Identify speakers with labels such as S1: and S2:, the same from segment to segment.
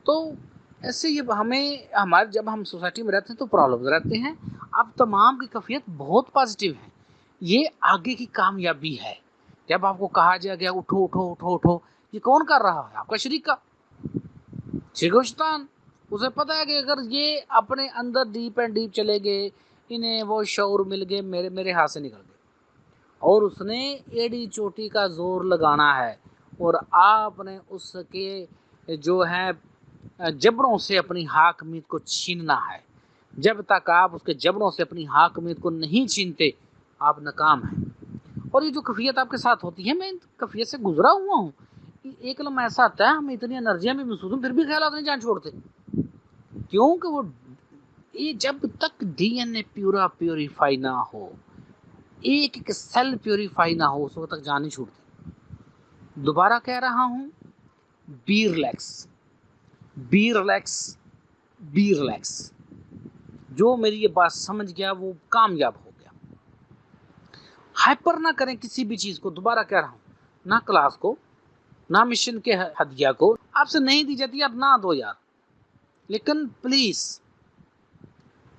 S1: तो ऐसे ये हमें हमारे जब हम सोसाइटी में रहते हैं तो प्रॉब्लम रहते हैं। अब तमाम की कैफियत बहुत पॉजिटिव है, ये आगे की कामयाबी है। जब आपको कहा जाएगा उठो उठो उठो उठो, ये कौन कर रहा है? आपका शरीक का शैतान। उसे पता है कि अगर ये अपने अंदर डीप एंड डीप चले गए, इन्हें वो शौर मिल गए, मेरे मेरे हाथ से निकल गए, और उसने एड़ी चोटी का जोर लगाना है और आपने उसके जो है जबड़ों से अपनी हाकमियत को छीनना है। जब तक आप उसके जबड़ों से अपनी हाकमियत को नहीं छीनते, आप नाकाम हैं। और ये जो कफियत आपके साथ होती है, मैं कफियत से गुजरा हुआ हूँ। एक लम्हा ऐसा आता है, हमें इतनी एनर्जियां भी महसूस हों, फिर भी ख्याल नहीं जान छोड़ते, क्योंकि वो ये जब तक डीएनए प्यूरिफाई ना हो, एक एक सेल प्यूरिफाई ना हो, उस वक्त तक जान नहीं छूटती। दोबारा कह रहा हूं, be relax, be relax, be relax. जो मेरी ये बात समझ गया वो कामयाब हो गया। हाइपर ना करें किसी भी चीज को। दोबारा कह रहा हूं, ना क्लास को, ना मिशन के हदिया को। आपसे नहीं दी जाती, आप ना दो यार, लेकिन प्लीज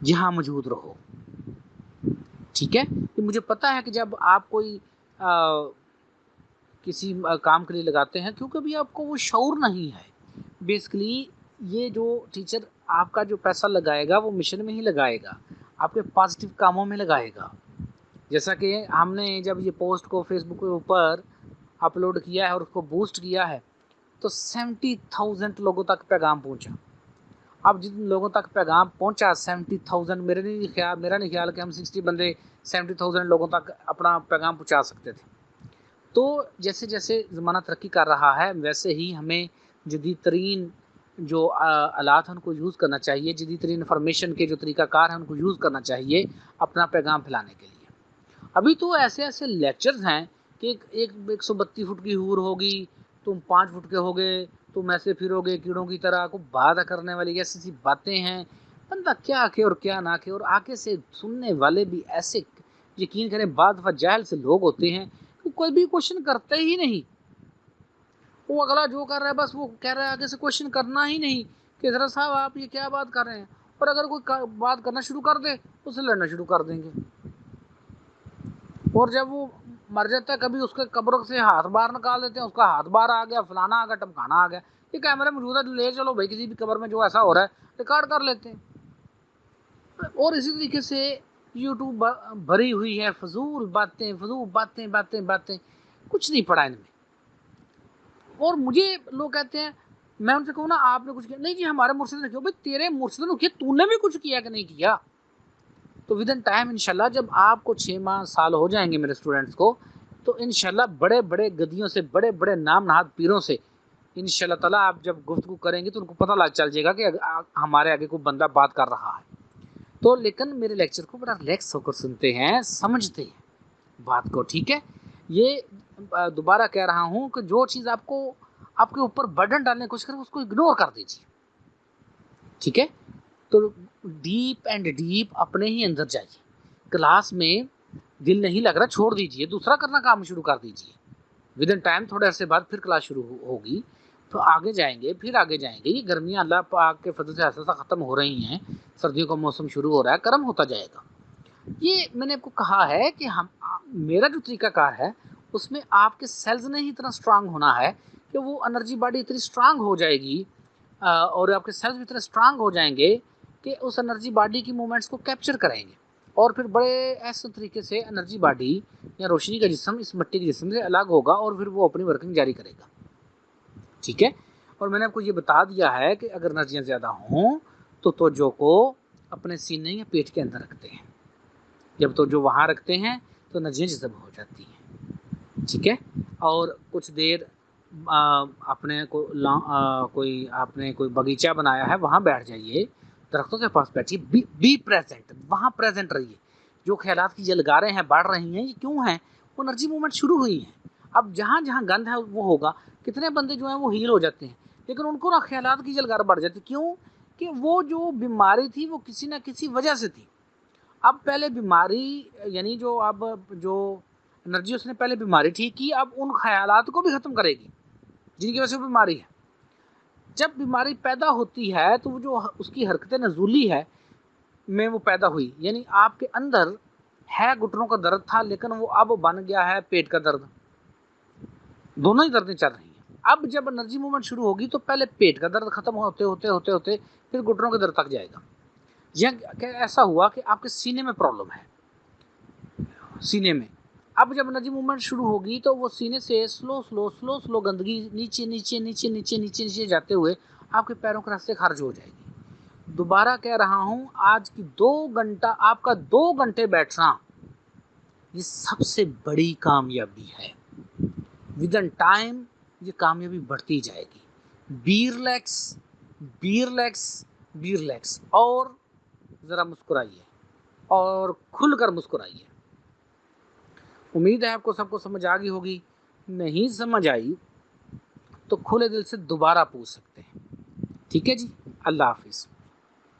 S1: यहां मौजूद रहो, ठीक है? कि मुझे पता है कि जब आप कोई किसी काम के लिए लगाते हैं, क्योंकि अभी आपको वो शऊर नहीं है। बेसिकली ये जो टीचर आपका जो पैसा लगाएगा वो मिशन में ही लगाएगा, आपके पॉजिटिव कामों में लगाएगा। जैसा कि हमने जब ये पोस्ट को फेसबुक के ऊपर अपलोड किया है और उसको बूस्ट किया है, तो 70,000 लोगों तक पैगाम पहुंचा। अब जिन लोगों तक पैगाम पहुंचा 70,000, मेरा नहीं ख्याल कि हम 60 बंदे 70,000 लोगों तक अपना पैगाम पहुंचा सकते थे। तो जैसे जैसे ज़माना तरक्की कर रहा है, वैसे ही हमें जदीद तरीन जो आलात हैं उनको यूज़ करना चाहिए, जदीद तरीन इन्फॉर्मेशन के जो तरीक़ाकार हैं उनको यूज़ करना चाहिए अपना पैगाम फैलाने के लिए। अभी तो ऐसे ऐसे लेक्चर्स हैं कि एक 132 फुट की हूर होगी, तुम 5 फुट के हो गए, तुम ऐसे फिरोगे कीड़ों की तरह, को बाधा करने वाली ऐसी ऐसी बातें हैं। बंदा क्या खे और क्या ना खे, और आगे से सुनने वाले भी ऐसे, यकीन करें बाद दफ़ा जाहिल से लोग होते हैं, कोई भी क्वेश्चन करते ही नहीं। वो अगला जो कर रहा है बस वो कह रहा है, आगे से क्वेश्चन करना ही नहीं कि जरा साहब आप ये क्या बात कर रहे हैं। और अगर कोई बात करना शुरू कर दे, उससे लड़ना शुरू कर देंगे। और जब वो मर जाता है, कभी उसके कब्र से हाथ बाहर निकाल देते हैं, उसका हाथ बाहर आ गया, फलाना आ गया, टमकाना आ गया, ये कैमरा मौजूद है, ले चलो भाई किसी भी कब्र में जो ऐसा हो रहा है रिकॉर्ड कर लेते हैं। और इसी तरीके से यूट्यूब भरी हुई है फजूल बातें, फजूल बातें बातें बातें, कुछ नहीं पड़ा इनमें। और मुझे लोग कहते हैं, मैं उनसे कहूँ ना आपने कुछ किया नहीं जी, हमारे मुर्शिद ने किया। भाई तेरे मुर्शिद ने किया, तूने भी कुछ किया कि नहीं किया? तो विद इन टाइम इंशाल्लाह जब आपको 6 माह साल हो जाएंगे मेरे स्टूडेंट्स को, तो इंशाल्लाह बड़े बड़े गदियों से, बड़े बड़े नाम नहाद पीरों से इंशाल्लाह ताला आप जब गुफ्तगू करेंगे तो उनको पता लग चल जाएगा कि हमारे आगे कोई बंदा बात कर रहा है। तो लेकिन मेरे लेक्चर को बड़ा रिलैक्स होकर सुनते हैं, समझते हैं बात को, ठीक है? ये दोबारा कह रहा हूँ कि जो चीज़ आपको आपके ऊपर बर्डन डालने की कोशिश करे उसको इग्नोर कर दीजिए, ठीक है? तो डीप एंड डीप अपने ही अंदर जाइए। क्लास में दिल नहीं लग रहा, छोड़ दीजिए, दूसरा करना काम शुरू कर दीजिए। विद इन टाइम थोड़े अरसे बाद फिर क्लास शुरू होगी, तो आगे जाएंगे, फिर आगे जाएंगे। ये गर्मियाँ अल्लाह पाक के फजल से ऐसा ख़त्म हो रही हैं, सर्दियों का मौसम शुरू हो रहा है, गर्म होता जाएगा। ये मैंने आपको कहा है कि मेरा जो तरीकाकार है उसमें आपके सेल्स ने ही इतना स्ट्रांग होना है कि वो एनर्जी बॉडी इतनी स्ट्रांग हो जाएगी, और आपके सेल्स भी इतने स्ट्रांग हो जाएंगे कि उस एनर्जी बॉडी की मूवमेंट्स को कैप्चर करेंगे, और फिर बड़े ऐसे तरीके से एनर्जी बॉडी या रोशनी का जिस्म इस मिट्टी के जिस्म से अलग होगा और फिर वो अपनी वर्किंग जारी करेगा, ठीक है? और मैंने आपको ये बता दिया है कि अगर एनर्जियाँ ज़्यादा हों तो तवज्जो को अपने सीने या पेट के अंदर रखते हैं। जब तवज्जो वहाँ रखते हैं तो एनर्जियाँ जज़ब हो जाती हैं, ठीक है? और कुछ देर अपने को आपने कोई बगीचा बनाया है, वहाँ बैठ जाइए, दरख्तों के पास बैठिए, बी प्रेजेंट, वहाँ प्रेजेंट रहिए। जो ख्यालात की जलगारें हैं बढ़ रही हैं, ये क्यों हैं? वो एनर्जी मूवमेंट शुरू हुई है। अब जहाँ जहाँ गंद है वो होगा, कितने बंदे जो हैं वो हील हो जाते हैं, लेकिन उनको ना ख्यालात की जलगार बढ़ जाती। क्यों? कि वो जो बीमारी थी वो किसी ना किसी वजह से थी। अब पहले बीमारी यानी जो अब जो एनर्जी उसने पहले बीमारी ठीक की, अब उन ख्यालात को भी ख़त्म करेगी जिनकी वजह से बीमारी है। जब बीमारी पैदा होती है तो वो जो उसकी हरकतें नजूली है में वो पैदा हुई, यानी आपके अंदर है घुटनों का दर्द था लेकिन वो अब बन गया है पेट का दर्द, दोनों ही दर्दें चल रही हैं। अब जब एनर्जी मूवमेंट शुरू होगी तो पहले पेट का दर्द खत्म होते होते होते होते फिर घुटनों के दर्द तक जाएगा। या ऐसा हुआ कि आपके सीने में प्रॉब्लम है, सीने में अब जब एनर्जी मूवमेंट शुरू होगी तो वो सीने से स्लो स्लो स्लो स्लो गंदगी नीचे नीचे नीचे नीचे नीचे नीचे जाते हुए आपके पैरों के रास्ते खारिज हो जाएगी। दोबारा कह रहा हूं, आज की 2 घंटा आपका 2 घंटे बैठना ये सबसे बड़ी कामयाबी है। विद इन टाइम ये कामयाबी बढ़ती जाएगी। Be relax, be relax, be relax, और जरा मुस्कुराइए और खुलकर मुस्कुराइए। उम्मीद है आपको सबको समझ आ गई होगी। नहीं समझ आई तो खुले दिल से दोबारा पूछ सकते हैं। ठीक है जी, अल्लाह हाफिज।